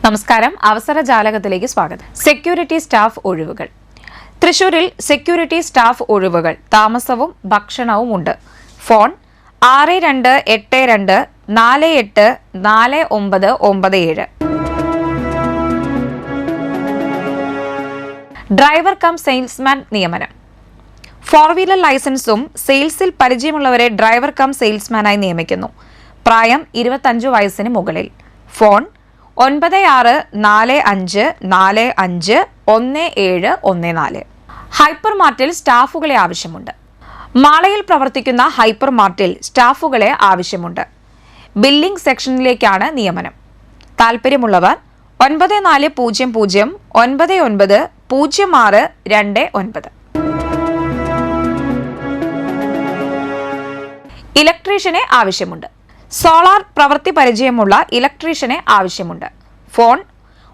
നമസ്കാരം. അവസര ജാലകത്തിലേക്ക് സ്വാഗതം. സെക്യൂരിറ്റി സ്റ്റാഫ് ഒഴിവുകൾ. തൃശൂരിൽ സെക്യൂരിറ്റി സ്റ്റാഫ് ഒഴിവുകൾ താമസവും ഭക്ഷണവും ഉണ്ട്. ഫോൺ 6282484997. ഡ്രൈവർ കം സെയിൽസ്മാൻ നിയമനം. 4 വീലർ ലൈസൻസും സെയിൽസിൽ പരിചയമുള്ളവരെ ഡ്രൈവർ കം സെയിൽസ്മാനായി നിയമിക്കുന്നു. പ്രായം 25 വയസ്സിന് മുകളിൽ. ഫോൺ 9645451714. ഹൈപ്പർ മാർട്ടിൽ സ്റ്റാഫുകളെ ആവശ്യമുണ്ട്. മാളയിൽ പ്രവർത്തിക്കുന്ന ഹൈപ്പർ മാർട്ടിൽ സ്റ്റാഫുകളെ ആവശ്യമുണ്ട്. ബില്ലിംഗ് സെക്ഷനിലേക്കാണ് നിയമനം. താൽപ്പര്യമുള്ളവർ 9400990629. ഇലക്ട്രീഷ്യനെ ആവശ്യമുണ്ട്. സോളാർ പ്രവൃത്തി പരിചയമുള്ള ഇലക്ട്രീഷ്യനെ ആവശ്യമുണ്ട്. Phone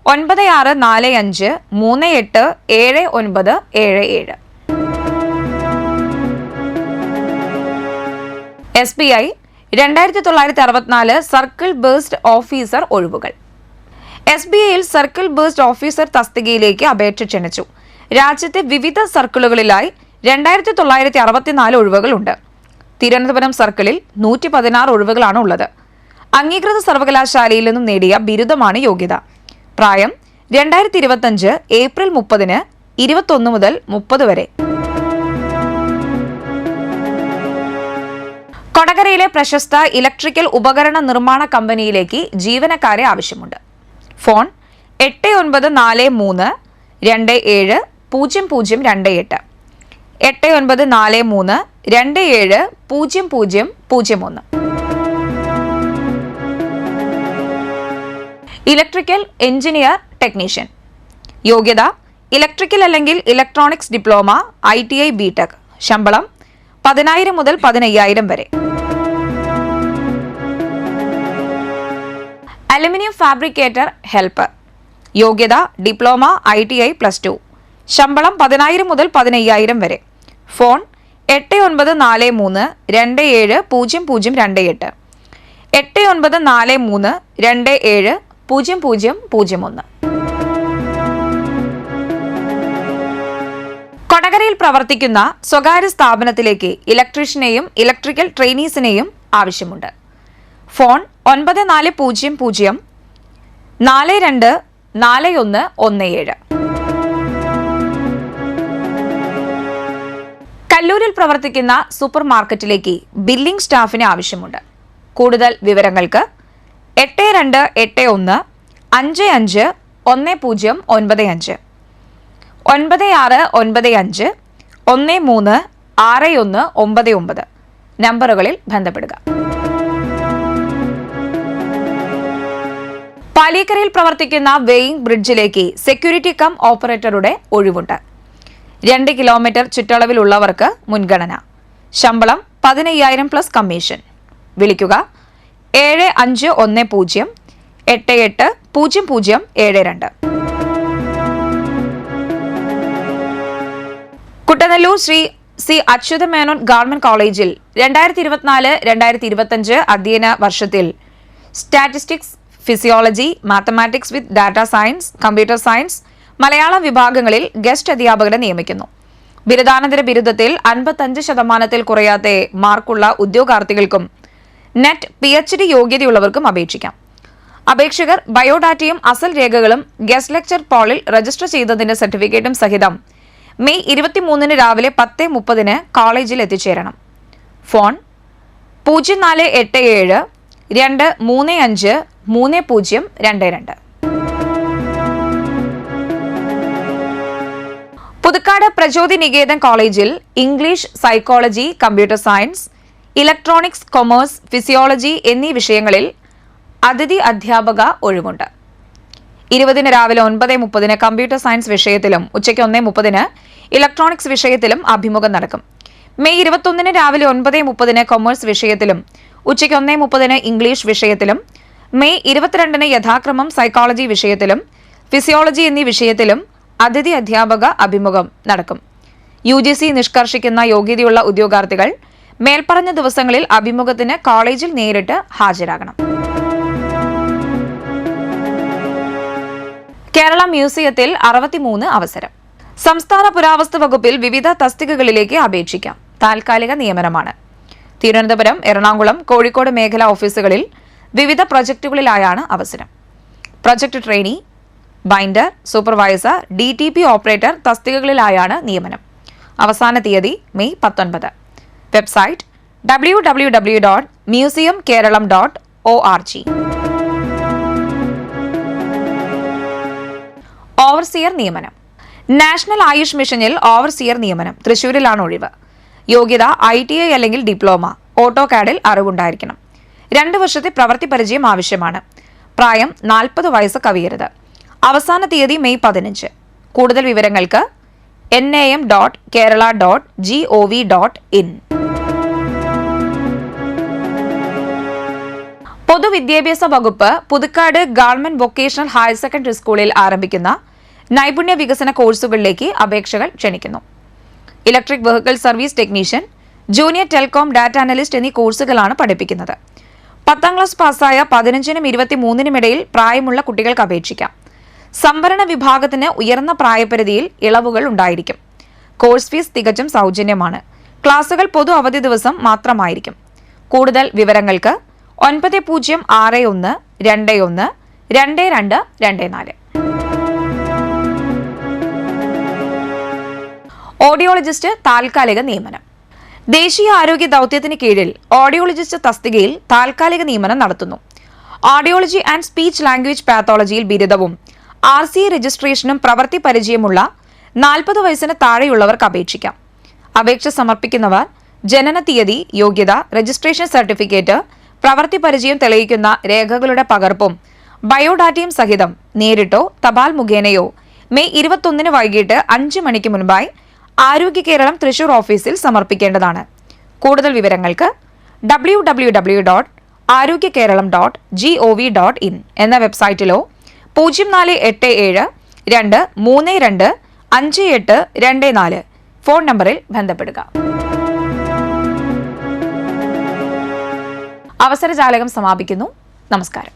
9645387977. SBI 2964 circle based officer ഒഴിവുകൾ. SBIയിൽ സർക്കിൾ ബേസ്ഡ് ഓഫീസർ തസ്തികയിലേക്ക് അപേക്ഷ ക്ഷണിച്ചു. രാജ്യത്തെ വിവിധ സർക്കിളുകളിലായി 2964 ഒഴിവുകളുണ്ട്. തിരുവനന്തപുരം സർക്കിളിൽ 116 ഒഴിവുകളാണ് ഉള്ളത്. അംഗീകൃത സർവകലാശാലയിൽ നിന്നും നേടിയ ബിരുദമാണ് യോഗ്യത. പ്രായം 2025 ഏപ്രിൽ 30 21 മുതൽ 30 വരെ. കൊടകരയിലെ പ്രശസ്ത ഇലക്ട്രിക്കൽ ഉപകരണ നിർമ്മാണ കമ്പനിയിലേക്ക് ജീവനക്കാരെ ആവശ്യമുണ്ട്. ഫോൺ 8943270028. 8943270001. Electrical engineer technician. യോഗ്യത ഇലക്ട്രിക്കൽ അല്ലെങ്കിൽ ഇലക്ട്രോണിക്സ് ഡിപ്ലോമ, ITI BTech. ശമ്പളം 10,000 മുതൽ 15,000 വരെ. Aluminium fabricator helper. യോഗ്യത ഡിപ്ലോമ, ITI +2. ശമ്പളം 10,000 മുതൽ 15,000 വരെ. ഫോൺ 8943270028. 8943270001. കൊടകരയിൽ പ്രവർത്തിക്കുന്ന സ്വകാര്യ സ്ഥാപനത്തിലേക്ക് ഇലക്ട്രീഷ്യനെയും ഇലക്ട്രിക്കൽ ട്രെയിനീസിനെയും ആവശ്യമുണ്ട്. ഫോൺ 9400424117. കല്ലൂരിൽ പ്രവർത്തിക്കുന്ന സൂപ്പർ മാർക്കറ്റിലേക്ക് ബില്ലിംഗ് സ്റ്റാഫിന് ആവശ്യമുണ്ട്. കൂടുതൽ വിവരങ്ങൾക്ക് 8281551095 9695136199 നമ്പറുകളിൽ ബന്ധപ്പെടുക. പാലിക്കരയിൽ പ്രവർത്തിക്കുന്ന വെയിങ് ബ്രിഡ്ജിലേക്ക് സെക്യൂരിറ്റി കം ഓപ്പറേറ്ററുടെ ഒഴിവുണ്ട്. 2 കിലോമീറ്റർ ചുറ്റളവിലുള്ളവർക്ക് മുൻഗണന. ശമ്പളം 15,000 പ്ലസ് കമ്മീഷൻ. വിളിക്കുക 7510880072. കുട്ടനെല്ലൂർ ശ്രീ സി അച്യുത മേനോൻ ഗവൺമെന്റ് കോളേജിൽ 2024-2025 അധ്യയന വർഷത്തിൽ സ്റ്റാറ്റിസ്റ്റിക്സ്, ഫിസിയോളജി, മാത്തമാറ്റിക്സ് വിത്ത് data science, computer science, Malayalam വിഭാഗങ്ങളിൽ ഗസ്റ്റ് അധ്യാപകരെ നിയമിക്കുന്നു. ബിരുദാനന്തര ബിരുദത്തിൽ 55% കുറയാത്ത മാർക്കുള്ള ഉദ്യോഗാർത്ഥികൾക്കും നെറ്റ് PhD യോഗ്യതയുള്ളവർക്കും അപേക്ഷിക്കാം. അപേക്ഷകർ ബയോഡാറ്റയും അസൽ രേഖകളും ഗസ്റ്റ് ലെക്ചർ പോളിൽ രജിസ്റ്റർ ചെയ്തതിന്റെ സർട്ടിഫിക്കറ്റും സഹിതം മെയ് 23 രാവിലെ 10:30 കോളേജിൽ എത്തിച്ചേരണം. ഫോൺ 048723530022. പുതുക്കാട് പ്രചോദി നികേതൻ കോളേജിൽ English, psychology, computer science, electronics, commerce, physiology എന്നീ വിഷയങ്ങളിൽ അതിഥി അധ്യാപക ഒഴിവുണ്ട്. 20 രാവിലെ 9:30 കമ്പ്യൂട്ടർ സയൻസ് വിഷയത്തിലും ഉച്ചയ്ക്ക് 1:30 ഇലക്ട്രോണിക്സ് വിഷയത്തിലും അഭിമുഖം നടക്കും. മെയ് 21 രാവിലെ 9:30 കൊമേഴ്സ് വിഷയത്തിലും ഉച്ചയ്ക്ക് 1:30 ഇംഗ്ലീഷ് വിഷയത്തിലും മെയ് 22 യഥാക്രമം സൈക്കോളജി വിഷയത്തിലും ഫിസിയോളജി എന്നീ വിഷയത്തിലും അതിഥി അധ്യാപക അഭിമുഖം നടക്കും. UGC നിഷ്കർഷിക്കുന്ന യോഗ്യതയുള്ള ഉദ്യോഗാർത്ഥികൾ മേൽപ്പറഞ്ഞ ദിവസങ്ങളിൽ അഭിമുഖത്തിന് കോളേജിൽ നേരിട്ട് ഹാജരാകണം. കേരള മ്യൂസിയത്തിൽ 63 അവസരം. സംസ്ഥാന പുരാവസ്തു വകുപ്പിൽ വിവിധ തസ്തികകളിലേക്ക് അപേക്ഷിക്കാം. താൽക്കാലിക നിയമനമാണ്. തിരുവനന്തപുരം, എറണാകുളം, കോഴിക്കോട് മേഖലാ ഓഫീസുകളിൽ വിവിധ പ്രൊജക്ടുകളിലായാണ് അവസരം. Project trainee, binder, supervisor, DTP operator തസ്തികകളിലായാണ് നിയമനം. അവസാന തീയതി മെയ് 19. Website www.museumkeralam.org. ഓവർസിയർ നിയമനം. നാഷണൽ ആയുഷ് മിഷനിൽ ഓവർസിയർ നിയമനം. തൃശൂരിലാണ് ഒഴിവ്. യോഗ്യത ITI അല്ലെങ്കിൽ ഡിപ്ലോമ. ഓട്ടോകാഡിൽ അറിവുണ്ടായിരിക്കണം. 2 വർഷത്തെ പ്രവൃത്തി പരിചയം ആവശ്യമാണ്. പ്രായം 40 വയസ്സ് കവിയരുത്. അവസാന തീയതി മെയ് 15. കൂടുതൽ വിവരങ്ങൾക്ക് nam.kerala.gov.in. പൊതുവിദ്യാഭ്യാസ വകുപ്പ് Puthukkad government vocational higher secondary സ്കൂളിൽ ആരംഭിക്കുന്ന നൈപുണ്യ വികസന കോഴ്സുകളിലേക്ക് അപേക്ഷകൾ ക്ഷണിക്കുന്നു. Electric vehicle service technician, junior telecom data analyst എന്നീ കോഴ്സുകളാണ് പഠിപ്പിക്കുന്നത്. 10ാം ക്ലാസ് പാസ്സായ 15നും 23നും ഇടയിൽ പ്രായമുള്ള കുട്ടികൾക്ക് അപേക്ഷിക്കാം. സംവരണ വിഭാഗത്തിന് ഉയർന്ന പ്രായപരിധിയിൽ ഇളവുകൾ ഉണ്ടായിരിക്കും. കോഴ്സ് ഫീസ് തികച്ചും സൗജന്യമാണ്. ക്ലാസുകൾ പൊതു അവധി ദിവസം മാത്രമായിരിക്കും. കൂടുതൽ വിവരങ്ങൾക്ക് 9061212224. ഓഡിയോളജിസ്റ്റ് താൽക്കാലിക നിയമനം. ദേശീയ ആരോഗ്യ ദൗത്യത്തിന് കീഴിൽ ഓഡിയോളജിസ്റ്റ് തസ്തികയിൽ താൽക്കാലിക നിയമനം നടത്തുന്നു. ഓഡിയോളജി ആൻഡ് സ്പീച്ച് ലാംഗ്വേജ് പാത്തോളജിയിൽ ബിരുദവും RCA രജിസ്ട്രേഷനും പ്രവൃത്തി പരിചയമുള്ള 40 വയസ്സിന് താഴെയുള്ളവർക്ക് അപേക്ഷിക്കാം. അപേക്ഷ സമർപ്പിക്കുന്നവർ ജനന തീയതി, യോഗ്യത, രജിസ്ട്രേഷൻ സർട്ടിഫിക്കറ്റ്, പ്രവൃത്തി പരിചയം തെളിയിക്കുന്ന രേഖകളുടെ പകർപ്പും ബയോഡാറ്റയും സഹിതം നേരിട്ടോ തപാൽ മുഖേനയോ മെയ് 21 വൈകിട്ട് 5 മണിക്ക് മുൻപായി ആരോഗ്യ കേരളം തൃശൂർ ഓഫീസിൽ സമർപ്പിക്കേണ്ടതാണ്. കൂടുതൽ വിവരങ്ങൾക്ക് www.arogyakeeralam.gov.in എന്ന വെബ്സൈറ്റിലോ 0477-232-5824 ഫോൺ നമ്പറിൽ ബന്ധപ്പെടുക. അവസരജാലകം സമാപിക്കുന്നു. നമസ്കാരം.